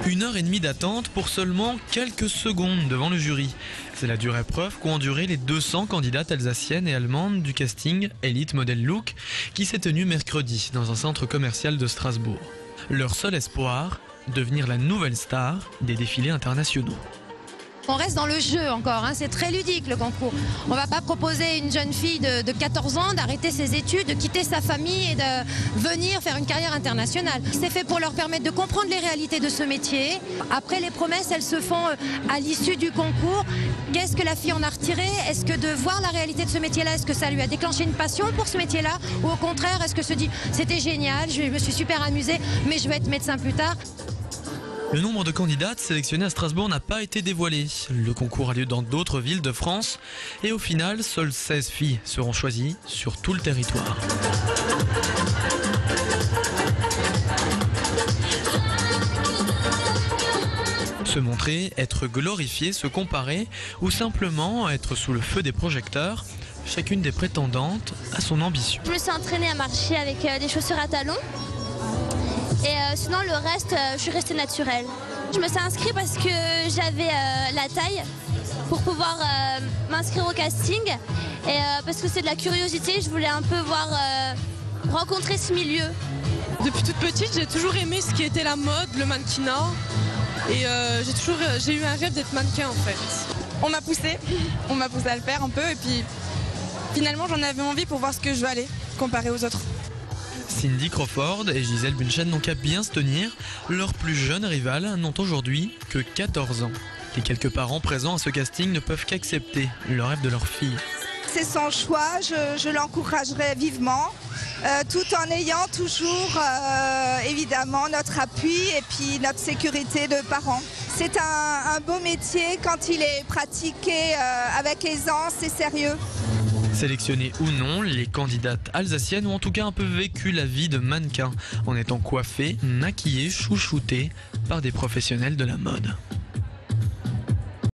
1h30 d'attente pour seulement quelques secondes devant le jury. C'est la dure épreuve qu'ont enduré les 200 candidates alsaciennes et allemandes du casting Elite Model Look qui s'est tenu mercredi dans un centre commercial de Strasbourg. Leur seul espoir, devenir la nouvelle star des défilés internationaux. On reste dans le jeu encore, hein. C'est très ludique le concours. On ne va pas proposer à une jeune fille de 14 ans d'arrêter ses études, de quitter sa famille et de venir faire une carrière internationale. C'est fait pour leur permettre de comprendre les réalités de ce métier. Après, les promesses, elles se font à l'issue du concours. Qu'est-ce que la fille en a retiré? Est-ce que de voir la réalité de ce métier-là, est-ce que ça lui a déclenché une passion pour ce métier-là? Ou au contraire, est-ce que se dit c'était génial, je me suis super amusée, mais je vais être médecin plus tard? Le nombre de candidates sélectionnées à Strasbourg n'a pas été dévoilé. Le concours a lieu dans d'autres villes de France et au final, seules 16 filles seront choisies sur tout le territoire. Se montrer, être glorifié, se comparer ou simplement être sous le feu des projecteurs, chacune des prétendantes a son ambition. Je me suis entraînée à marcher avec des chaussures à talons. Et sinon le reste, je suis restée naturelle. Je me suis inscrite parce que j'avais la taille pour pouvoir m'inscrire au casting. Et parce que c'est de la curiosité, je voulais un peu rencontrer ce milieu. Depuis toute petite, j'ai toujours aimé ce qui était la mode, le mannequinat. Et j'ai eu un rêve d'être mannequin en fait. On m'a poussé à le faire un peu et puis finalement j'en avais envie pour voir ce que je veux aller comparé aux autres. Cindy Crawford et Gisèle Bündchen n'ont qu'à bien se tenir. Leurs plus jeunes rivales n'ont aujourd'hui que 14 ans. Les quelques parents présents à ce casting ne peuvent qu'accepter le rêve de leur fille. C'est son choix, je l'encouragerai vivement, tout en ayant toujours évidemment notre appui et puis notre sécurité de parents. C'est un beau métier quand il est pratiqué avec aisance et sérieux. Sélectionnées ou non, les candidates alsaciennes ont en tout cas un peu vécu la vie de mannequin en étant coiffées, maquillées, chouchoutées par des professionnels de la mode.